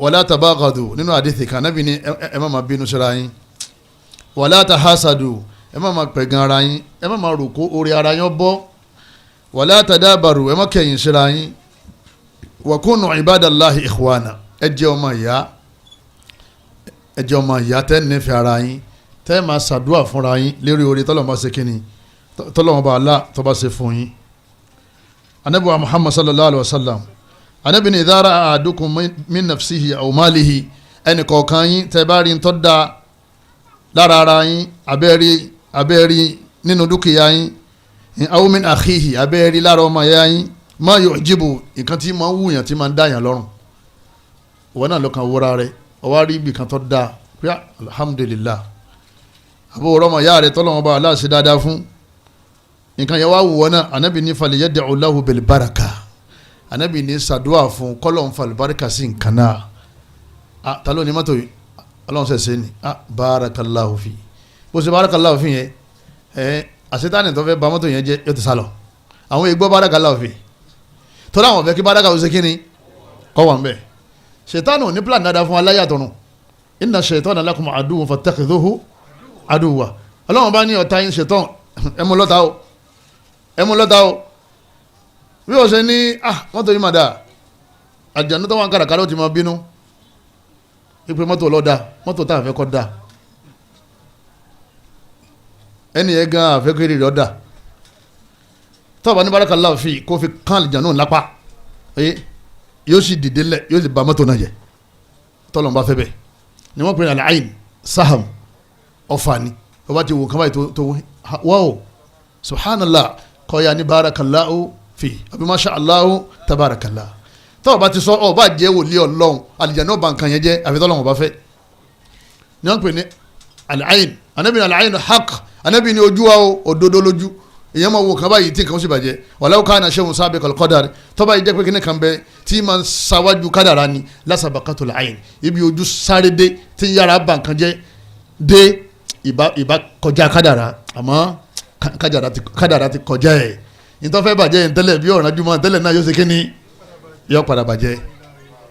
wala tabaghadu nínú hadithi kan Ànábì ní ẹ má máa bínú síra yín wala tahasadu ẹ má máa pẹ̀gàn ara yín ẹ má máa rò kó orí ara yín bọ́ wala tadabaru ẹ má kẹ̀yìn síra yín wa kunu ibadallahi ikhwana ẹ jẹ́ ọmọ ìyá tẹ́ nífẹ̀ẹ́ ara yín tẹ́ máa ṣàdúrà fúnra yín lérí orí tọ́lọ́mọba ṣe kíni tọ́lọ́mọba Allah tó bá ṣe fún yín. Ànábì wa Muhammad sallallahu alaihi wasallam Ànábì ní idha ra'a ahadukum min nafsihi aw malihi ẹnì kọ̀ọ̀kan yín tẹ́ bá rí tó da lára ara yín abẹ́rí nínú dúkìá yín aw min akhihi abẹ́rí lára ọmọ ìyá yín ma yu'jibu nǹkan tí máa ń wúyàn tí máa ń dáyàn lọ́rùn wọn náà lọ́kàn wúra rẹ̀ ọwọ́ rí ibì kan tó dáa pé alhamdulillah àbúrò ọmọ ìyá rẹ̀ tọ́lọ́wọ́n bá aláṣẹ dáadáa fún nǹkan yẹn wá wù wọ́n náà Ànábì ní falyad'u lahu bil baraka Ànábì ní sàdúà fún kọ́lọ́n falbarika sí nǹkan náà ta ló ní mọ́tò yìí ọlọ́run ṣẹ̀ṣẹ̀ ni barakallahu fi bó ṣe barakallahu fi yẹn àṣetánì tó fẹ́ ba mọ́tò yẹn jẹ́ yóò ti sálọ àwọn igbó barakallahu fi tọ́lá àwọn fẹ́ kí baraka ó ṣe kí ni kọ́ wà ń bẹ̀ ṣètánù ní plan dáadáa fún aláyàtọ̀nù inna shaytana lakum aduwwun fattakhidhuhu aduwwa ọlọ́run bá ní ọ̀tá yín ṣètán ẹmú lọ́ta o bí o ṣe ní mọ́tò yìí máa dáa àjànú tó wà ń kàràkàrà ó ti máa bínú ipe mọ́tò lọ́dà mọ́tò tá a fẹ́ kọ́ da ẹni yẹn gan àfẹ́kẹ́rì rẹ̀ ọ̀dà tọ́ọ̀bù ní barakallahu fi kó fi kán àlìjànú lápá yóò sì dìde lẹ̀ yóò sì ba mọ́tò náà jẹ́ tọ́lọ̀ ń bá fẹ́ bẹ́ẹ̀ ni wọ́n pè ní Alaee saham ọ̀fà ni ọba ti wò kán báyìí tó wáwò subhanallah kọ́ya ní barakallahu fi àbí masha allahu tabarakallah tọ́wọ́ bá ti sọ ọba jẹ́ wòlíì ọlọ́run àlìjáná ọba nǹkan yẹn jẹ́ àfi tọ́lọ́run ọba fẹ́ ni wọ́n pè ní Alaee Ànábì ní Alaee haq Ànábì ní ojú wa òdodo lójú èyàn máa wo kan báyìí tí nǹkan sì bàjẹ́ walau kana shay'un sabiqal qadar tọ́ba yìí jẹ́ pé kíní kan bẹ tí máa ń ṣáwájú kádàrá ni lasabaqatul ayn ibi ojú sáré dé tí yàrá bá nǹkan jẹ́ dé ìbá kọjá kádàrá àmọ́ kádàrá ti kọjá ẹ̀ ìtọ́fẹ́ bàjẹ́ yẹn tẹ́lẹ̀ bí ọ̀ràn jùmọ̀ tẹ́lẹ̀ náà yóò ṣe kíní yóò padà bàjẹ́.